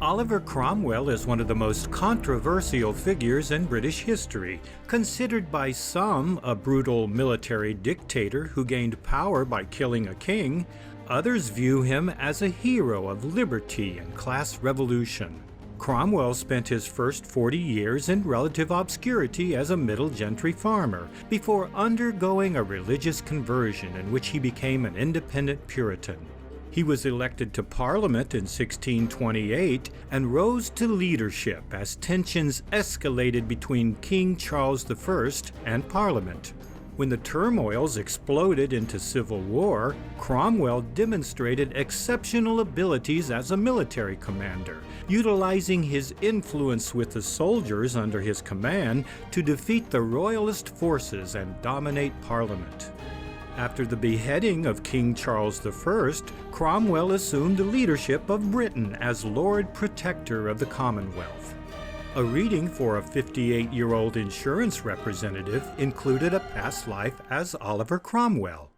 Oliver Cromwell is one of the most controversial figures in British history, considered by some a brutal military dictator who gained power by killing a king. Others view him as a hero of liberty and class revolution. Cromwell spent his first 40 years in relative obscurity as a middle gentry farmer, before undergoing a religious conversion in which he became an independent Puritan. He was elected to Parliament in 1628 and rose to leadership as tensions escalated between King Charles I and Parliament. When the turmoils exploded into civil war, Cromwell demonstrated exceptional abilities as a military commander, utilizing his influence with the soldiers under his command to defeat the royalist forces and dominate Parliament. After the beheading of King Charles I, Cromwell assumed the leadership of Britain as Lord Protector of the Commonwealth. A reading for a 58-year-old insurance representative included a past life as Oliver Cromwell.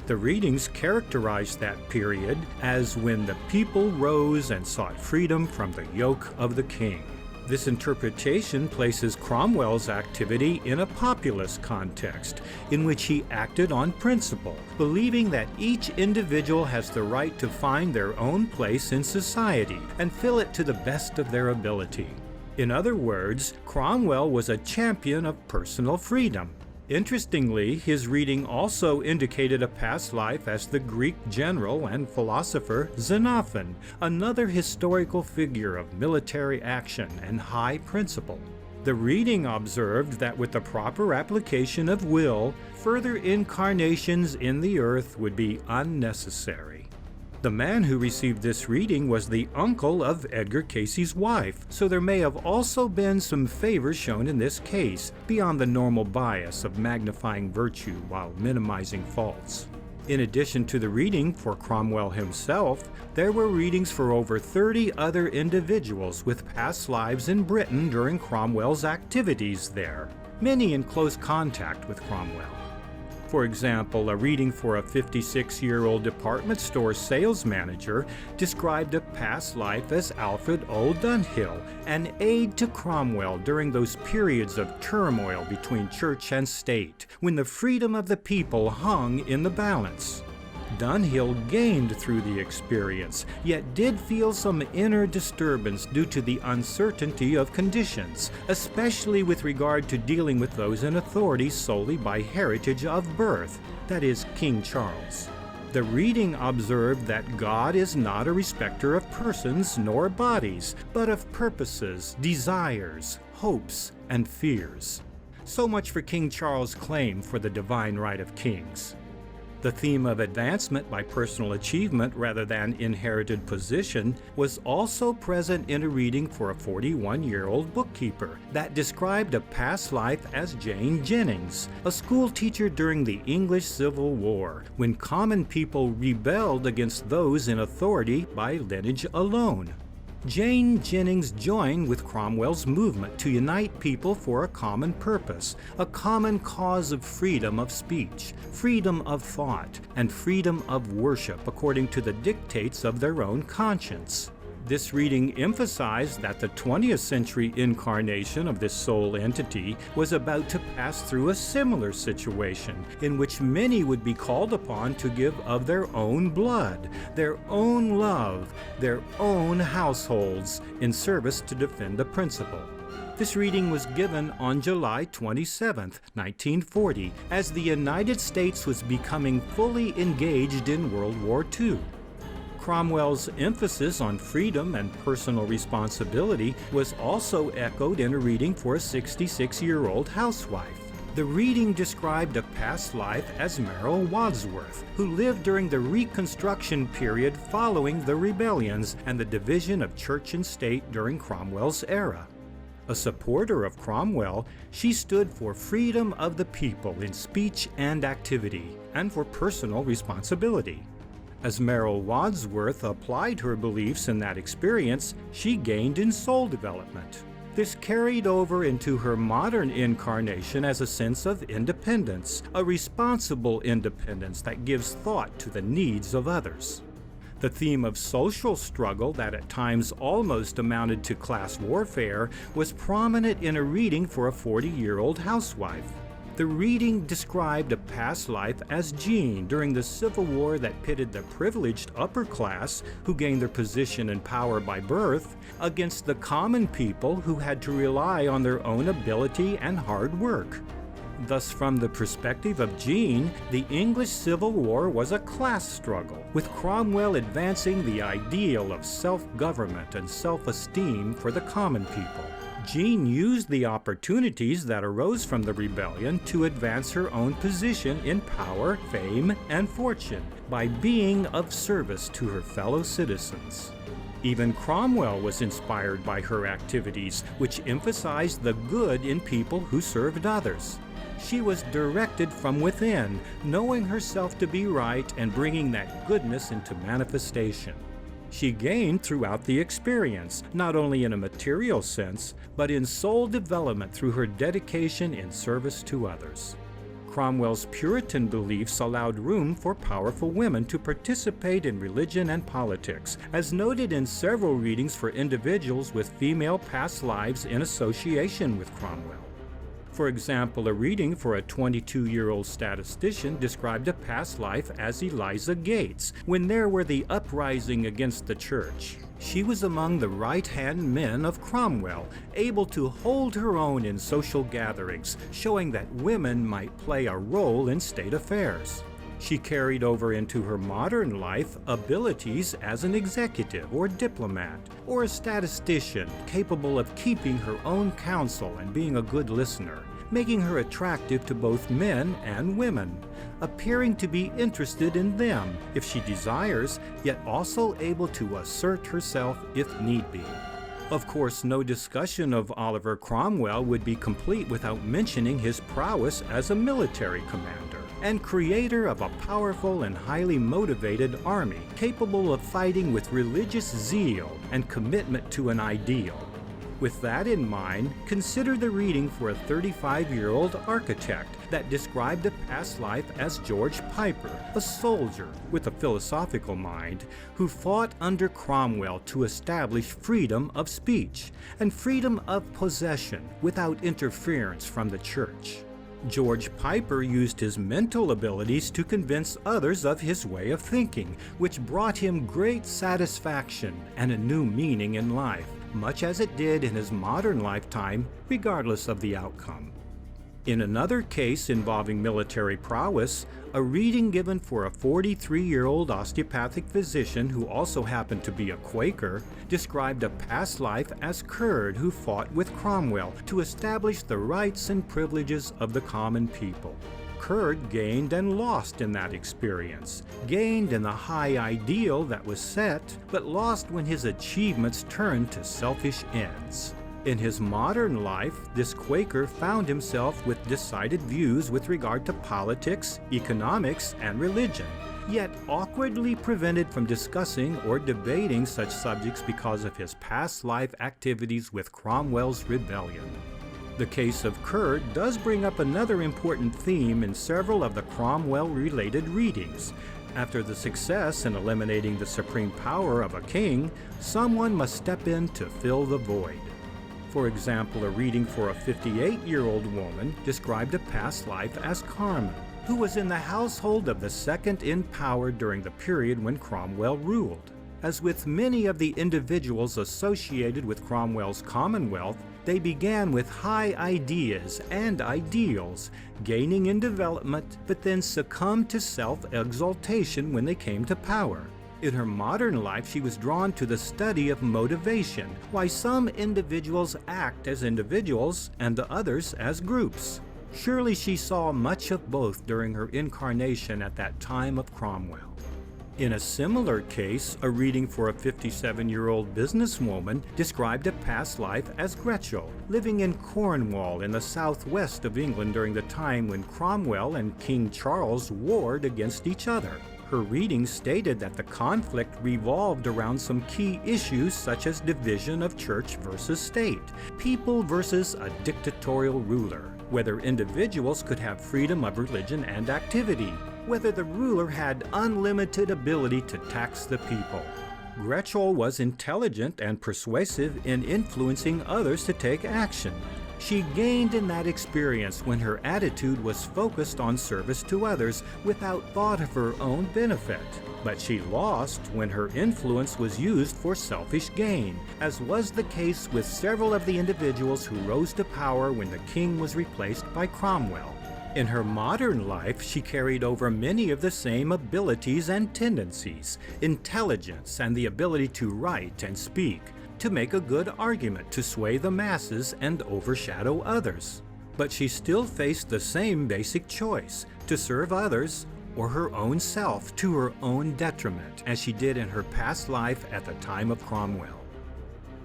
The readings characterized that period as when the people rose and sought freedom from the yoke of the king. This interpretation places Cromwell's activity in a populist context, in which he acted on principle, believing that each individual has the right to find their own place in society and fill it to the best of their ability. In other words, Cromwell was a champion of personal freedom. Interestingly, his reading also indicated a past life as the Greek general and philosopher Xenophon, another historical figure of military action and high principle. The reading observed that with the proper application of will, further incarnations in the earth would be unnecessary. The man who received this reading was the uncle of Edgar Cayce's wife, so there may have also been some favor shown in this case, beyond the normal bias of magnifying virtue while minimizing faults. In addition to the reading for Cromwell himself, there were readings for over 30 other individuals with past lives in Britain during Cromwell's activities there, many in close contact with Cromwell. For example, a reading for a 56-year-old department store sales manager described a past life as Alfred O. Dunhill, an aide to Cromwell during those periods of turmoil between church and state, when the freedom of the people hung in the balance. Dunhill gained through the experience, yet did feel some inner disturbance due to the uncertainty of conditions, especially with regard to dealing with those in authority solely by heritage of birth, that is, King Charles. The reading observed that God is not a respecter of persons nor bodies, but of purposes, desires, hopes, and fears. So much for King Charles' claim for the divine right of kings. The theme of advancement by personal achievement rather than inherited position was also present in a reading for a 41-year-old bookkeeper that described a past life as Jane Jennings, a school teacher during the English Civil War, when common people rebelled against those in authority by lineage alone. Jane Jennings joined with Cromwell's movement to unite people for a common purpose, a common cause of freedom of speech, freedom of thought, and freedom of worship according to the dictates of their own conscience. This reading emphasized that the 20th century incarnation of this soul entity was about to pass through a similar situation in which many would be called upon to give of their own blood, their own love, their own households in service to defend a principle. This reading was given on July 27, 1940, as the United States was becoming fully engaged in World War II. Cromwell's emphasis on freedom and personal responsibility was also echoed in a reading for a 66-year-old housewife. The reading described a past life as Merrill Wadsworth, who lived during the Reconstruction period following the rebellions and the division of church and state during Cromwell's era. A supporter of Cromwell, she stood for freedom of the people in speech and activity, and for personal responsibility. As Merrill Wadsworth applied her beliefs in that experience, she gained in soul development. This carried over into her modern incarnation as a sense of independence, a responsible independence that gives thought to the needs of others. The theme of social struggle that at times almost amounted to class warfare was prominent in a reading for a 40-year-old housewife. The reading described a past life as Jean during the Civil War that pitted the privileged upper class, who gained their position and power by birth, against the common people who had to rely on their own ability and hard work. Thus, from the perspective of Jean, the English Civil War was a class struggle, with Cromwell advancing the ideal of self-government and self-esteem for the common people. Jean used the opportunities that arose from the rebellion to advance her own position in power, fame, and fortune by being of service to her fellow citizens. Even Cromwell was inspired by her activities, which emphasized the good in people who served others. She was directed from within, knowing herself to be right and bringing that goodness into manifestation. She gained throughout the experience, not only in a material sense, but in soul development through her dedication in service to others. Cromwell's Puritan beliefs allowed room for powerful women to participate in religion and politics, as noted in several readings for individuals with female past lives in association with Cromwell. For example, a reading for a 22-year-old statistician described a past life as Eliza Gates, when there were the uprising against the church. She was among the right-hand men of Cromwell, able to hold her own in social gatherings, showing that women might play a role in state affairs. She carried over into her modern life abilities as an executive or diplomat, or a statistician capable of keeping her own counsel and being a good listener, making her attractive to both men and women, appearing to be interested in them if she desires, yet also able to assert herself if need be. Of course, no discussion of Oliver Cromwell would be complete without mentioning his prowess as a military commander and creator of a powerful and highly motivated army capable of fighting with religious zeal and commitment to an ideal. With that in mind, consider the reading for a 35-year-old architect that described a past life as George Piper, a soldier with a philosophical mind who fought under Cromwell to establish freedom of speech and freedom of possession without interference from the church. George Piper used his mental abilities to convince others of his way of thinking, which brought him great satisfaction and a new meaning in life, much as it did in his modern lifetime, regardless of the outcome. In another case involving military prowess, a reading given for a 43-year-old osteopathic physician who also happened to be a Quaker described a past life as Curd who fought with Cromwell to establish the rights and privileges of the common people. Curd gained and lost in that experience, gained in the high ideal that was set, but lost when his achievements turned to selfish ends. In his modern life, this Quaker found himself with decided views with regard to politics, economics, and religion, yet awkwardly prevented from discussing or debating such subjects because of his past life activities with Cromwell's rebellion. The case of Curd does bring up another important theme in several of the Cromwell-related readings. After the success in eliminating the supreme power of a king, someone must step in to fill the void. For example, a reading for a 58-year-old woman described a past life as Carmen, who was in the household of the second in power during the period when Cromwell ruled. As with many of the individuals associated with Cromwell's Commonwealth, they began with high ideas and ideals, gaining in development, but then succumbed to self-exaltation when they came to power. In her modern life, she was drawn to the study of motivation, why some individuals act as individuals and the others as groups. Surely she saw much of both during her incarnation at that time of Cromwell. In a similar case, a reading for a 57-year-old businesswoman described a past life as Gretchel, living in Cornwall in the southwest of England during the time when Cromwell and King Charles warred against each other. Her reading stated that the conflict revolved around some key issues such as division of church versus state, people versus a dictatorial ruler, whether individuals could have freedom of religion and activity, whether the ruler had unlimited ability to tax the people. Gretchel was intelligent and persuasive in influencing others to take action. She gained in that experience when her attitude was focused on service to others without thought of her own benefit. But she lost when her influence was used for selfish gain, as was the case with several of the individuals who rose to power when the king was replaced by Cromwell. In her modern life, she carried over many of the same abilities and tendencies, intelligence and the ability to write and speak, to make a good argument to sway the masses and overshadow others. But she still faced the same basic choice, to serve others or her own self to her own detriment, as she did in her past life at the time of Cromwell.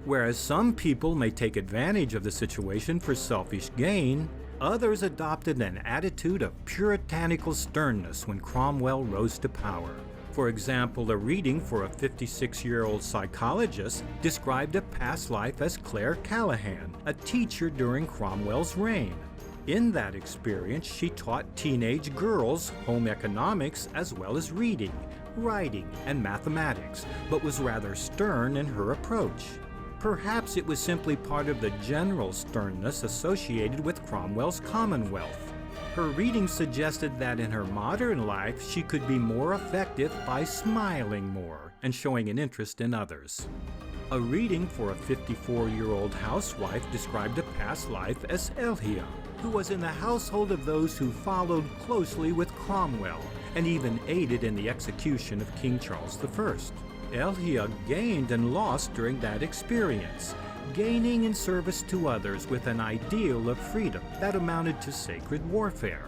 Whereas some people may take advantage of the situation for selfish gain, others adopted an attitude of puritanical sternness when Cromwell rose to power. For example, a reading for a 56-year-old psychologist described a past life as Claire Callahan, a teacher during Cromwell's reign. In that experience, she taught teenage girls home economics as well as reading, writing, and mathematics, but was rather stern in her approach. Perhaps it was simply part of the general sternness associated with Cromwell's Commonwealth. Her reading suggested that in her modern life she could be more effective by smiling more and showing an interest in others. A reading for a 54-year-old housewife described a past life as Elhia, who was in the household of those who followed closely with Cromwell and even aided in the execution of King Charles I. Elhia gained and lost during that experience, gaining in service to others with an ideal of freedom that amounted to sacred warfare,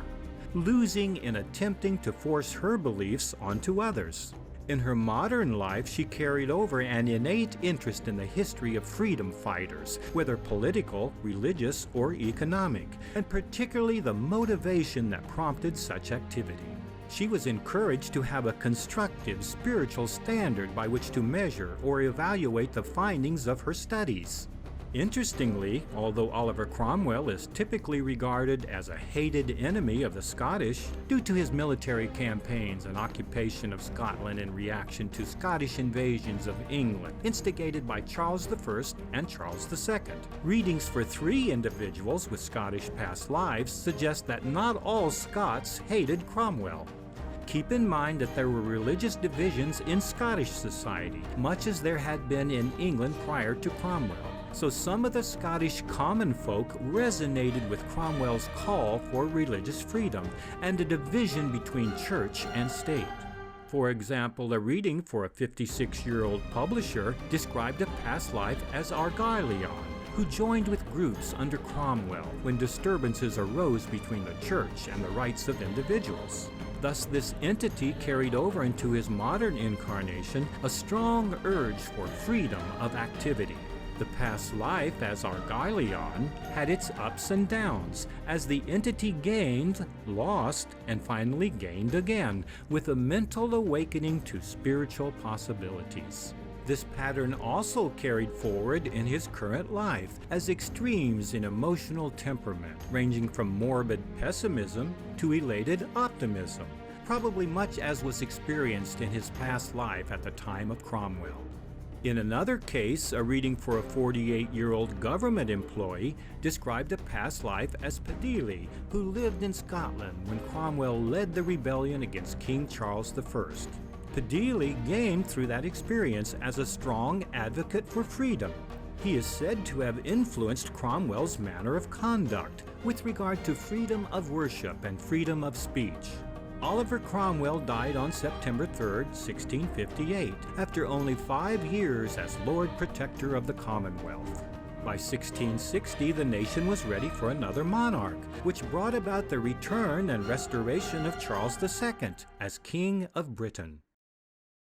losing in attempting to force her beliefs onto others. In her modern life, she carried over an innate interest in the history of freedom fighters, whether political, religious, or economic, and particularly the motivation that prompted such activity. She was encouraged to have a constructive spiritual standard by which to measure or evaluate the findings of her studies. Interestingly, although Oliver Cromwell is typically regarded as a hated enemy of the Scottish due to his military campaigns and occupation of Scotland in reaction to Scottish invasions of England instigated by Charles I and Charles II, readings for 3 individuals with Scottish past lives suggest that not all Scots hated Cromwell. Keep in mind that there were religious divisions in Scottish society, much as there had been in England prior to Cromwell. So some of the Scottish common folk resonated with Cromwell's call for religious freedom and a division between church and state. For example, a reading for a 56-year-old publisher described a past life as Argyleon, who joined with groups under Cromwell when disturbances arose between the church and the rights of individuals. Thus, this entity carried over into his modern incarnation a strong urge for freedom of activity. The past life as Argyleon had its ups and downs, as the entity gained, lost, and finally gained again, with a mental awakening to spiritual possibilities. This pattern also carried forward in his current life as extremes in emotional temperament, ranging from morbid pessimism to elated optimism, probably much as was experienced in his past life at the time of Cromwell. In another case, a reading for a 48-year-old government employee described a past life as Padili, who lived in Scotland when Cromwell led the rebellion against King Charles I. Padili gained through that experience as a strong advocate for freedom. He is said to have influenced Cromwell's manner of conduct with regard to freedom of worship and freedom of speech. Oliver Cromwell died on September 3, 1658, after only 5 years as Lord Protector of the Commonwealth. By 1660, the nation was ready for another monarch, which brought about the return and restoration of Charles II as King of Britain.